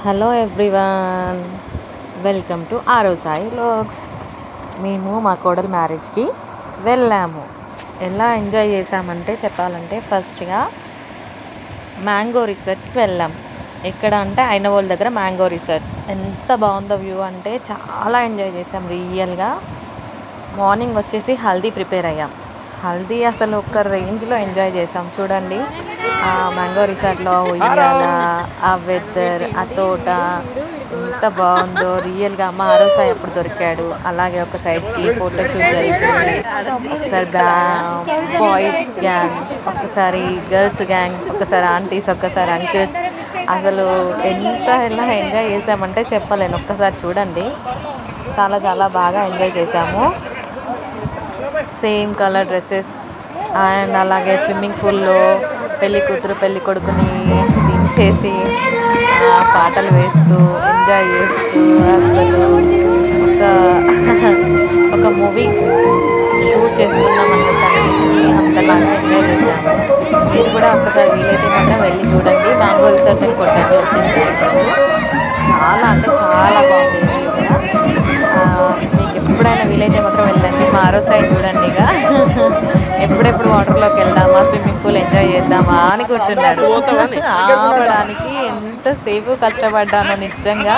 Hello everyone, welcome to ఆరో Sai vlogs. మేము మా కోడలు మ్యారేజ్కి వెళ్ళాము. ఎలా ఎంజాయ్ చేసామంటే చెప్పాలంటే ఫస్ట్గా మ్యాంగో రిసార్ట్కి వెళ్ళాం. ఎక్కడ అంటే ఐనవోల్ దగ్గర మ్యాంగో రిసార్ట్. ఎంత బాగుందో వ్యూ అంటే చాలా ఎంజాయ్ చేసాం రియల్గా. మార్నింగ్ వచ్చేసి హల్దీ ప్రిపేర్ అయ్యాం. హల్దీ అసలు ఒక రేంజ్లో ఎంజాయ్ చేసాం. చూడండి ఆ మ్యాంగో రిసార్ట్లో ఉయ్యాల, ఆ వెదర్, ఆ తోట ఎంత బాగుందో రియల్గా. మా ఆరో సాయి అప్పుడు దొరికాడు. అలాగే ఒక సైడ్కి ఫోటోషూట్ జరుగుతుంది. ఒకసారి బాయ్స్ గ్యాంగ్, ఒకసారి గర్ల్స్ గ్యాంగ్, ఒకసారి ఆంటీస్, ఒకసారి అంకిల్స్. అసలు ఎలా ఎంజాయ్ చేసామంటే చెప్పలేను. ఒక్కసారి చూడండి, చాలా చాలా బాగా ఎంజాయ్ చేసాము. సేమ్ కలర్ డ్రెస్సెస్ అండ్ అలాగే స్విమ్మింగ్ పూల్లో పెళ్లి కూతురు పెళ్లి కొడుకుని దించేసి పాటలు వేస్తూ ఎంజాయ్ చేస్తూ అసలు ఒక మూవీ షూట్ చేస్తున్నాం అనిపించింది. అంతలాగా ఎంజాయ్ చేశాము. మీరు కూడా ఒక్కసారి వీలైతే మాత్రం వెళ్ళి చూడండి. మ్యాంగో రిసార్ట్ అని కొట్టండి, వచ్చేస్తాయి. చాలా అంటే చాలా బాగుంది. మీకు ఎప్పుడైనా వీలైతే మాత్రం వెళ్ళండి. మా ఆరో సైడ్ చూడండి. ఇక ఎప్పుడెప్పుడు వాటర్లోకి వెళ్దామా, స్విమ్మింగ్ పూల్ ఎంజాయ్ చేద్దామా అని కూర్చున్నాడు. ఆపడానికి ఎంతసేపు కష్టపడ్డాను నిజంగా.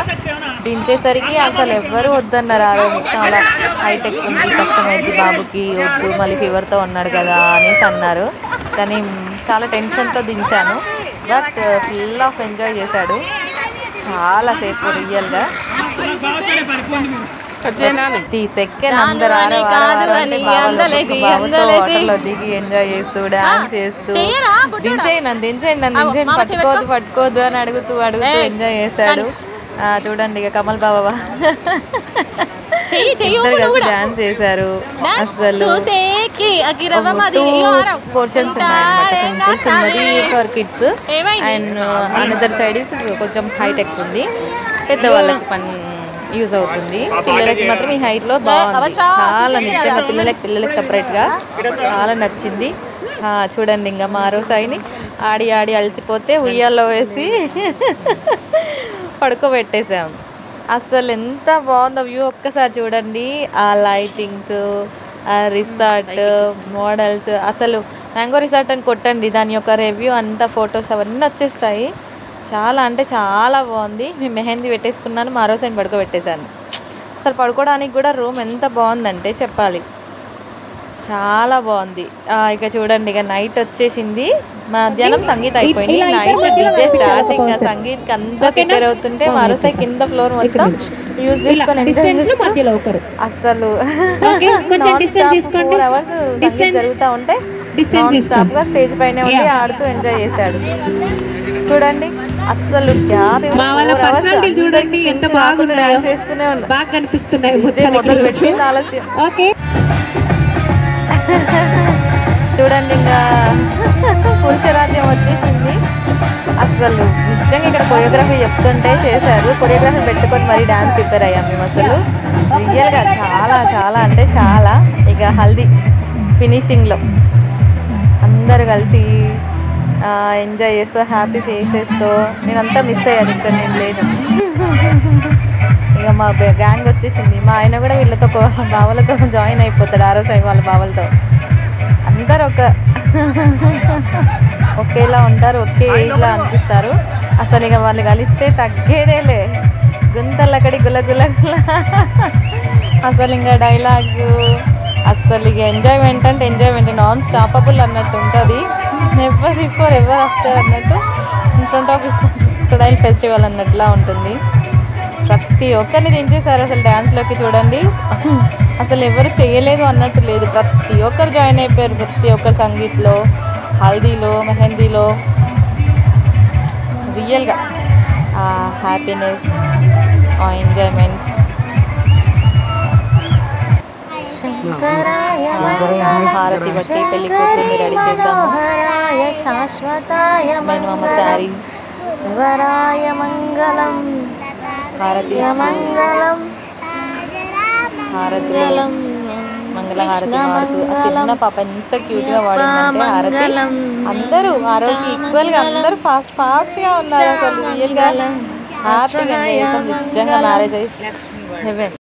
దించేసరికి అసలు ఎవ్వరు వద్దన్నారు. ఆ రోజు చాలా హైటెక్ ఉంది, కష్టమైంది బాబుకి, వద్దు మళ్ళీ ఫీవర్తో ఉన్నాడు కదా అనేసి అన్నారు. కానీ చాలా టెన్షన్తో దించాను. బట్ ఫుల్ ఆఫ్ ఎంజాయ్ చేశాడు చాలాసేపు రియల్గా. సెకండ్ అందరూ వాటర్లో దిగి ఎంజాయ్ చేస్తూ డాన్స్ చేస్తూ దించేయండి పట్టుకోదు అని అడుగుతూ ఎంజాయ్ చేశాడు. చూడండి ఇక కమల్ బాబా డాన్స్ చేశారు. అసలు పోర్షన్స్ ఉన్నది for kids and another side is కొంచెం హైటెక్ ఉంది. పెద్దవాళ్ళకి పని యూజ్ అవుతుంది. పిల్లలకి మాత్రం ఈ హైట్లో బాగుంది. చాలా నిజంగా పిల్లలకి సపరేట్గా చాలా నచ్చింది. చూడండి ఇంకా మా ఆరో సాయిని ఆడి అలసిపోతే ఉయ్యాల్లో వేసి పడుకోబెట్టేసాం. అసలు ఎంత బాగుందో వ్యూ ఒక్కసారి చూడండి. ఆ లైటింగ్స్, ఆ రిసార్ట్ మోడల్స్, అసలు మ్యాంగో రిసార్ట్ అని కొట్టండి, దాని యొక్క రివ్యూ అంతా ఫొటోస్ అవన్నీ వచ్చేస్తాయి. చాలా అంటే చాలా బాగుంది. మేము మెహందీ పెట్టేసుకున్నాను, మా రోజు ఆయన పడుకోబెట్టేశాను. అసలు పడుకోవడానికి కూడా రూమ్ ఎంత బాగుందంటే చెప్పాలి, చాలా బాగుంది. ఇక చూడండి, ఇక నైట్ వచ్చేసింది. మధ్యాహ్నం సంగీత్ అయిపోయింది. Night DJ start. ఇంకా సంగీత్కి అంతా ప్రిపేర్ అవుతుంటే మా రోజు కింద ఫ్లోర్ మొత్తం యూజ్ చేసుకొని అసలు 4 hours సంగీత్ జరుగుతూ ఉంటే స్టాప్ గా స్టేజ్ పైన ఉండి ఆడుతూ ఎంజాయ్ చేశాడు. చూడండి అస్సలు చూడండి ఎంత బాగున్నాయో, బాగా కనిపిస్తున్నాయి. మొదలు పెట్టింది ఆలస్యం. చూడండి ఇంకా పురుషరాజ్యం వచ్చేసింది. అసలు నిజంగా ఇక్కడ కొరియోగ్రఫీ చెప్తుంటే చేశారు. కొరియోగ్రఫీ పెట్టుకొని మరీ డాన్స్ ప్రిపేర్ అయ్యాం మేము. అసలు రియల్గా చాలా చాలా అంటే చాలా. ఇక హల్దీ ఫినిషింగ్లో అందరు కలిసి ఎంజాయ్ చేస్తూ హ్యాపీ ఫేసెస్తో నేనంతా మిస్ అయ్యాను. ఇక్కడ నేను లేదు. ఇక మా గ్యాంగ్ వచ్చేసింది. మా ఆయన కూడా వీళ్ళతో బావలతో జాయిన్ అయిపోతాడు. ఆరో సాయి వాళ్ళ బావలతో. అందరు ఒకేలా ఉంటారు, ఒకే ఏజ్లో అనిపిస్తారు. అసలు ఇక వాళ్ళు కలిస్తే తగ్గేదేలే. గుంతలక్కడి గుల అసలు ఇంకా డైలాగ్స్, అసలు ఇక ఎంజాయ్మెంట్ అంటే ఎంజాయ్మెంట్ నాన్ స్టాపబుల్ అన్నట్టు ఉంటుంది. ఎవర్ బిఫోర్ ఎవర్ ఆఫ్టర్ అన్నట్టు, in front of crocodile festival అన్నట్లా ఉంటుంది. ప్రతి ఒక్కరిని దించేశారు అసలు డ్యాన్స్లోకి. చూడండి అసలు ఎవరు చేయలేదు అన్నట్టు లేదు, ప్రతి ఒక్కరు జాయిన్ అయిపోయారు. ప్రతి ఒక్కరు సంగీత్లో, హల్దీలో, మెహందీలో. రియల్గా హ్యాపీనెస్, ఎంజాయ్మెంట్స్. హారతి బట్టి పెళ్లి కూతుర్ని రెడీ చేసాము. మేనమామ శారీ, వరాయ మంగళం, హారతి మంగళం, హారతి మంగళహారతి మాడుతూ. చిన్న పాప ఎంత క్యూట్గా వాడిందంటే హారతి. అందరూ ఆ రోజు ఈక్వల్గా అందరూ ఫాస్ట్గా ఉన్నారు. అసలు రియల్గా హ్యాపీగా ఎంజాయ్ చేస్తాం. నిజంగా మ్యారేజ్ అయ్యి హెవెన్.